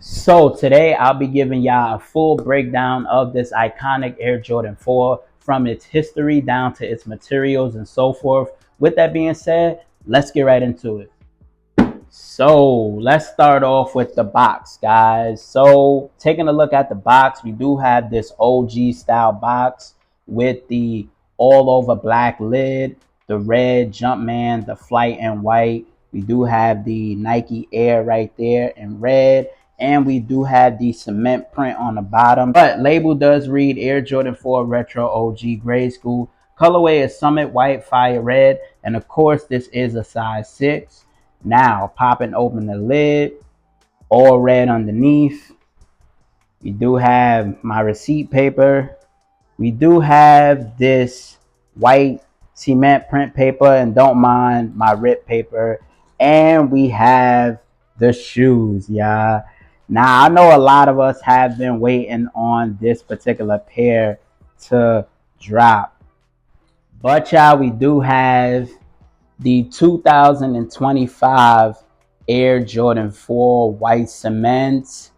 So today I'll be giving y'all a full breakdown of this iconic Air Jordan 4 from its history down to its materials and so forth. With that being said, let's get right into it. So let's start off with the box, guys. So taking a look at the box, we do have this OG style box with the all over black lid, the red Jumpman, the flight in white. We do have the Nike Air right there in red. And we do have the cement print on the bottom. But label does read Air Jordan 4 Retro OG Grade School. Colorway is Summit White, Fire Red. And of course, this is a size 6. Now, popping open the lid, all red underneath. We do have my receipt paper. We do have this white cement print paper, and don't mind my rip paper. And we have the shoes, y'all. Now, I know a lot of us have been waiting on this particular pair to drop. But y'all, we do have the 2025 Air Jordan 4 white cement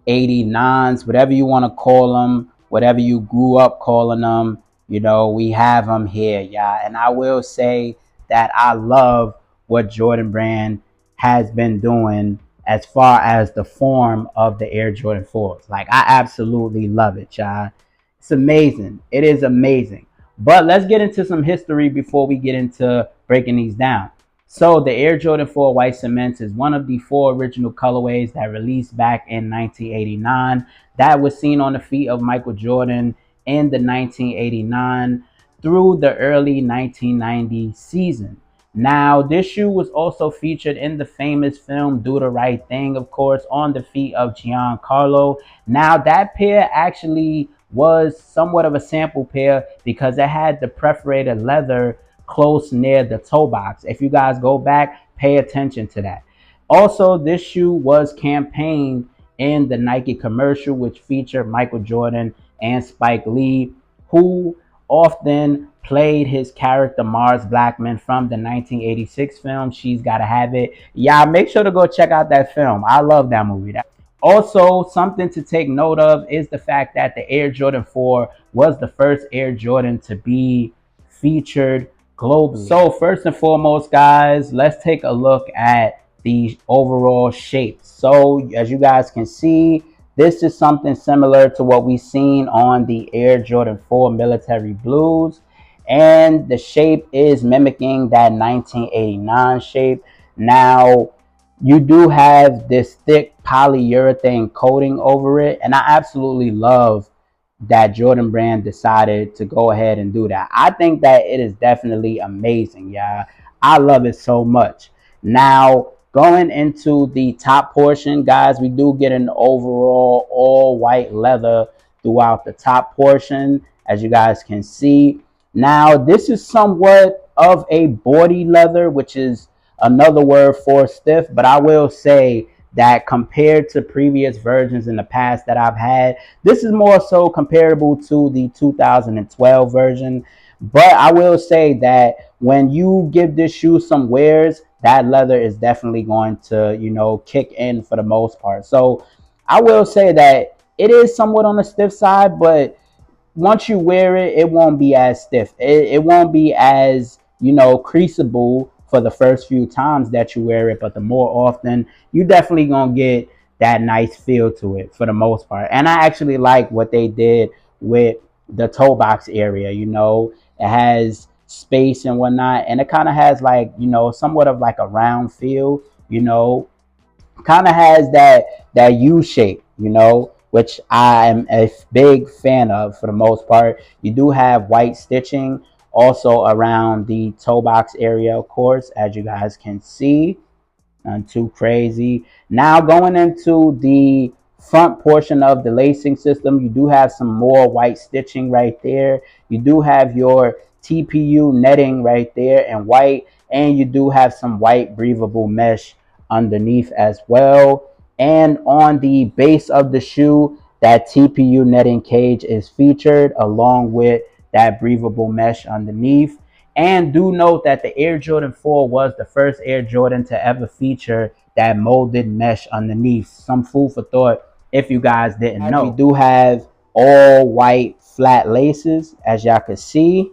89s, whatever you want to call them, whatever you grew up calling them, we have them here, y'all. And I will say that I love what Jordan Brand has been doing as far as the form of the Air Jordan 4s. Like, I absolutely love it, y'all. It's amazing. It is amazing. But let's get into some history before we get into breaking these down. So the Air Jordan 4 White Cements is one of the 4 original colorways that released back in 1989 that was seen on the feet of Michael Jordan in the 1989 through the early 1990 season. Now, this shoe was also featured in the famous film Do the Right Thing, of course, on the feet of Giancarlo. Now, that pair actually was somewhat of a sample pair because it had the perforated leather close near the toe box. If you guys go back, pay attention to that. Also, this shoe was campaigned in the Nike commercial, which featured Michael Jordan and Spike Lee, who often played his character Mars Blackman from the 1986 film She's Gotta Have It. Yeah, make sure to go check out that film. I love that movie. Also, something to take note of is the fact that the Air Jordan 4 was the first Air Jordan to be featured globally. So first and foremost, guys, let's take a look at the overall shape. So as you guys can see, this is something similar to what we've seen on the Air Jordan 4 Military Blues. And the shape is mimicking that 1989 shape. Now, you do have this thick polyurethane coating over it. And I absolutely love that Jordan Brand decided to go ahead and do that. I think that it is definitely amazing, y'all. I love it so much. Now, going into the top portion, guys, we do get an overall all white leather throughout the top portion, as you guys can see. Now, this is somewhat of a boardy leather, which is another word for stiff, but I will say that compared to previous versions in the past that I've had, this is more so comparable to the 2012 version. But I will say that when you give this shoe some wears, that leather is definitely going to, kick in for the most part. So I will say that it is somewhat on the stiff side, but once you wear it, it won't be as stiff. It won't be as, creaseable for the first few times that you wear it, but the more often, you definitely gonna get that nice feel to it for the most part. And I actually like what they did with the toe box area. It has space and whatnot, and it kind of has like, somewhat of like a round feel. Kind of has that U shape, which I am a big fan of for the most part. You do have white stitching also around the toe box area, of course, as you guys can see. Not too crazy. Now going into the front portion of the lacing system, you do have some more white stitching right there. You do have your TPU netting right there in white, and you do have some white breathable mesh underneath as well. And on the base of the shoe, that TPU netting cage is featured along with that breathable mesh underneath. And do note that the Air Jordan 4 was the first Air Jordan to ever feature that molded mesh underneath. Some food for thought if you guys didn't know. We do have all white flat laces, as y'all can see.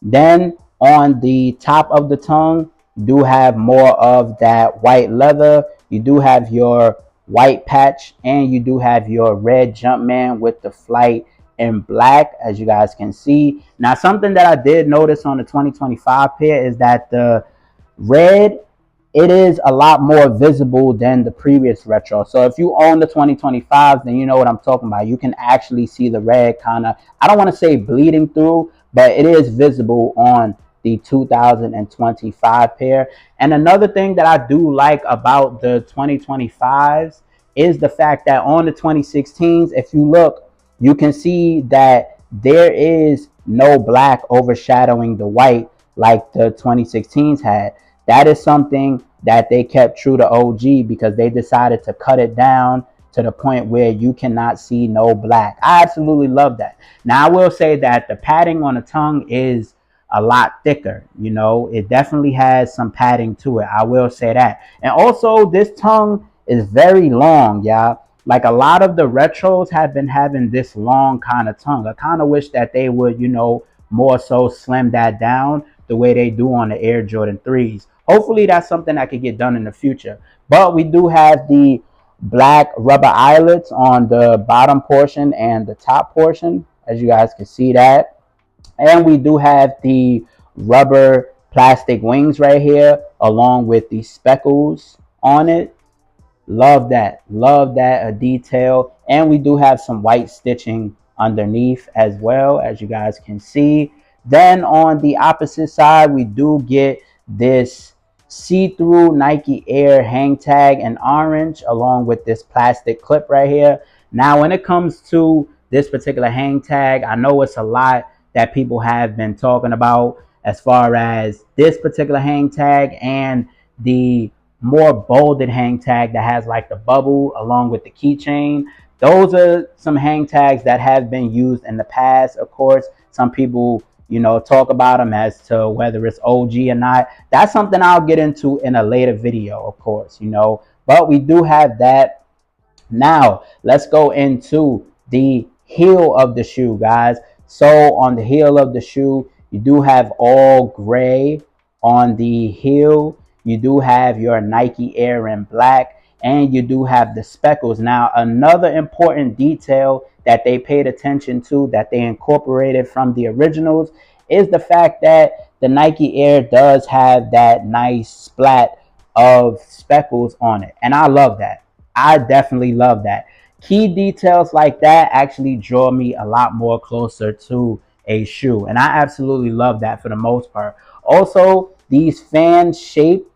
Then on the top of the tongue, you do have more of that white leather. You do have your white patch, and you do have your red Jumpman with the flight in black, as you guys can see. Now, something that I did notice on the 2025 pair is that the red, it is a lot more visible than the previous retro. So if you own the 2025s, then you know what I'm talking about. You can actually see the red kind of, I don't want to say bleeding through, but it is visible on the 2025 pair. And another thing that I do like about the 2025s is the fact that on the 2016s, if you look, you can see that there is no black overshadowing the white like the 2016s had. That is something that they kept true to OG because they decided to cut it down to the point where you cannot see no black. I absolutely love that. Now, I will say that the padding on the tongue is a lot thicker. You know, it definitely has some padding to it. I will say that. And also, this tongue is very long, y'all. Like a lot of the retros have been having this long kind of tongue. I kind of wish that they would, you know, more so slim that down the way they do on the Air Jordan 3s. Hopefully that's something that could get done in the future. But we do have the black rubber eyelets on the bottom portion and the top portion, as you guys can see that. And we do have the rubber plastic wings right here along with the speckles on it. Love that. Love that a detail. And we do have some white stitching underneath as well, as you guys can see. Then on the opposite side, we do get this see-through Nike Air hang tag in orange along with this plastic clip right here. Now, when it comes to this particular hang tag, I know it's a lot that people have been talking about as far as this particular hang tag and the more bolded hang tag that has like the bubble along with the keychain. Those are some hang tags that have been used in the past. Of course, some people, you know, talk about them as to whether it's OG or not. That's something I'll get into in a later video, of course, you know. But we do have that. Now, let's go into the heel of the shoe, guys. So on the heel of the shoe, you do have all gray on the heel. You do have your Nike Air in black, and you do have the speckles. Now, another important detail that they paid attention to, that they incorporated from the originals, is the fact that the Nike Air does have that nice splat of speckles on it. And I love that. I definitely love that. Key details like that actually draw me a lot more closer to a shoe. And I absolutely love that for the most part. Also, these fan shaped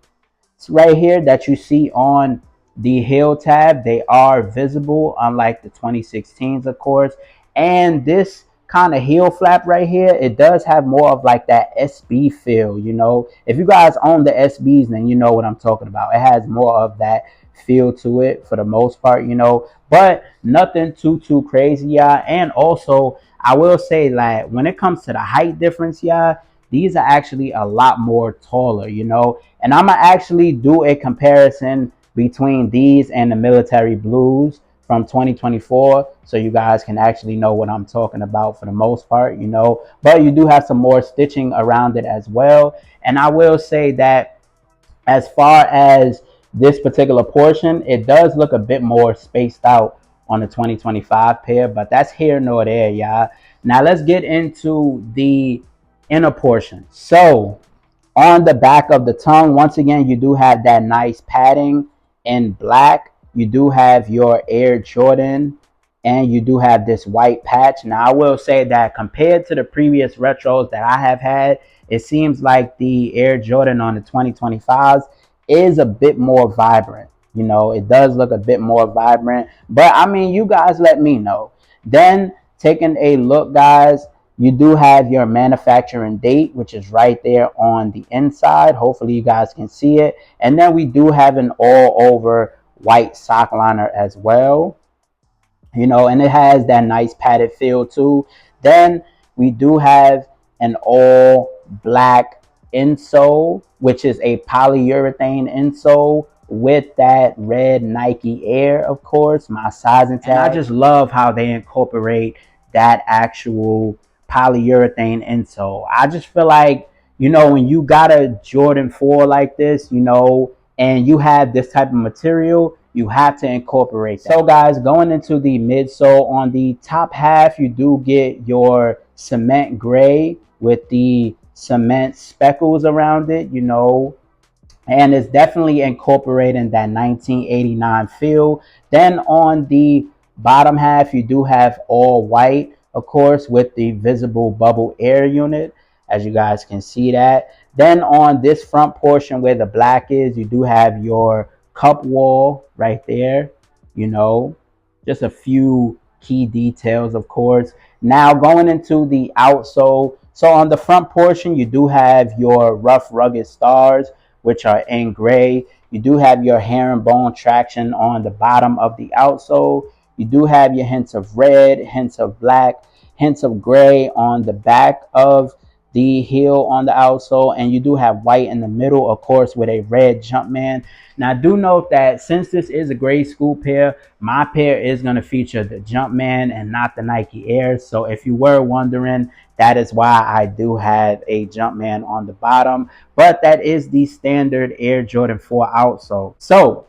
right here that you see on the heel tab, they are visible, unlike the 2016s, of course. And this kind of heel flap right here, it does have more of like that SB feel. You know, if you guys own the SBs, then you know what I'm talking about. It has more of that feel to it for the most part, you know, but nothing too crazy, yeah. And also, I will say, like, when it comes to the height difference, yeah, these are actually a lot more taller, you know. And I'm gonna actually do a comparison between these and the military blues from 2024, so you guys can actually know what I'm talking about for the most part, you know. But you do have some more stitching around it as well. And I will say that as far as this particular portion, it does look a bit more spaced out on the 2025 pair, but that's here nor there, y'all. Now let's get into the inner portion. So on the back of the tongue, once again, you do have that nice padding in black. You do have your Air Jordan, and you do have this white patch. Now, I will say that compared to the previous retros that I have had, it seems like the Air Jordan on the 2025s is a bit more vibrant. You know, it does look a bit more vibrant. But, I mean, you guys let me know. Then, taking a look, guys, you do have your manufacturing date, which is right there on the inside. Hopefully you guys can see it. And then we do have an all over white sock liner as well, you know, and it has that nice padded feel too. Then we do have an all black insole, which is a polyurethane insole with that red Nike Air, of course, my sizing tag. And I just love how they incorporate that actual polyurethane insole. I just feel like, you know, when you got a Jordan 4 like this, you know, and you have this type of material, you have to incorporate that. So guys, going into the midsole, on the top half, you do get your cement gray with the cement speckles around it, you know, and it's definitely incorporating that 1989 feel. Then on the bottom half, you do have all white, of course, with the visible bubble air unit, as you guys can see that. Then on this front portion where the black is, you do have your cup wall right there, you know, just a few key details, of course. Now going into the outsole, so on the front portion, you do have your rough rugged stars, which are in gray. You do have your herringbone traction on the bottom of the outsole. You do have your hints of red, hints of black, hints of gray on the back of the heel on the outsole, and you do have white in the middle, of course, with a red Jumpman. Now, do note that since this is a grade school pair, my pair is going to feature the Jumpman and not the Nike Air. So if you were wondering, that is why I do have a Jumpman on the bottom, but that is the standard Air Jordan 4 outsole. So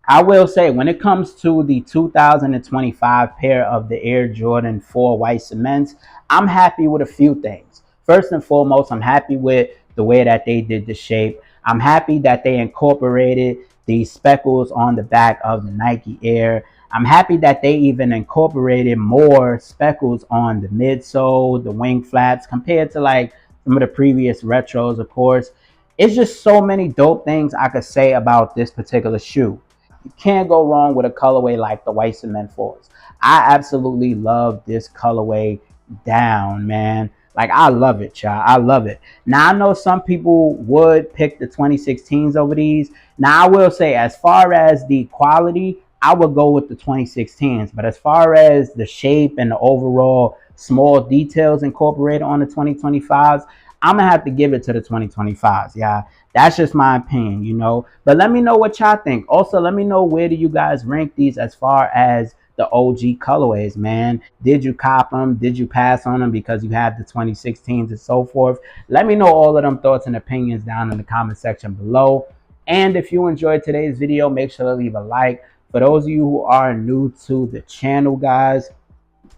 I will say, when it comes to the 2025 pair of the Air Jordan 4 white cements, I'm happy with a few things. First and foremost, I'm happy with the way that they did the shape. I'm happy that they incorporated the speckles on the back of the Nike Air. I'm happy that they even incorporated more speckles on the midsole, the wing flaps, compared to like some of the previous retros, of course. It's just so many dope things I could say about this particular shoe. You can't go wrong with a colorway like the white cement fours. I absolutely love this colorway down, man. Like, I love it, y'all. I love it. Now, I know some people would pick the 2016s over these. Now, I will say, as far as the quality, I would go with the 2016s. But as far as the shape and the overall small details incorporated on the 2025s, I'm going to have to give it to the 2025s, yeah. That's just my opinion, you know. But let me know what y'all think. Also, let me know, where do you guys rank these as far as the OG colorways, man? Did you cop them? Did you pass on them because you have the 2016s and so forth? Let me know all of them thoughts and opinions down in the comment section below. And if you enjoyed today's video, make sure to leave a like. For those of you who are new to the channel, guys,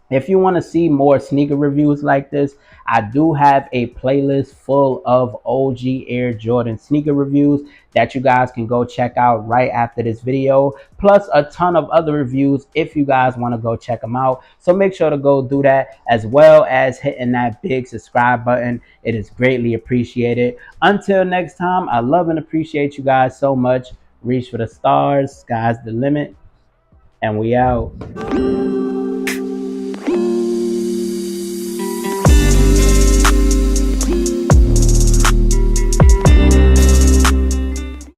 if you want to see more sneaker reviews like this, I do have a playlist full of OG Air Jordan sneaker reviews that you guys can go check out right after this video, plus a ton of other reviews if you guys want to go check them out. So make sure to go do that, as well as hitting that big subscribe button. It is greatly appreciated. Until next time, I love and appreciate you guys so much. Reach for the stars, sky's the limit, and we out.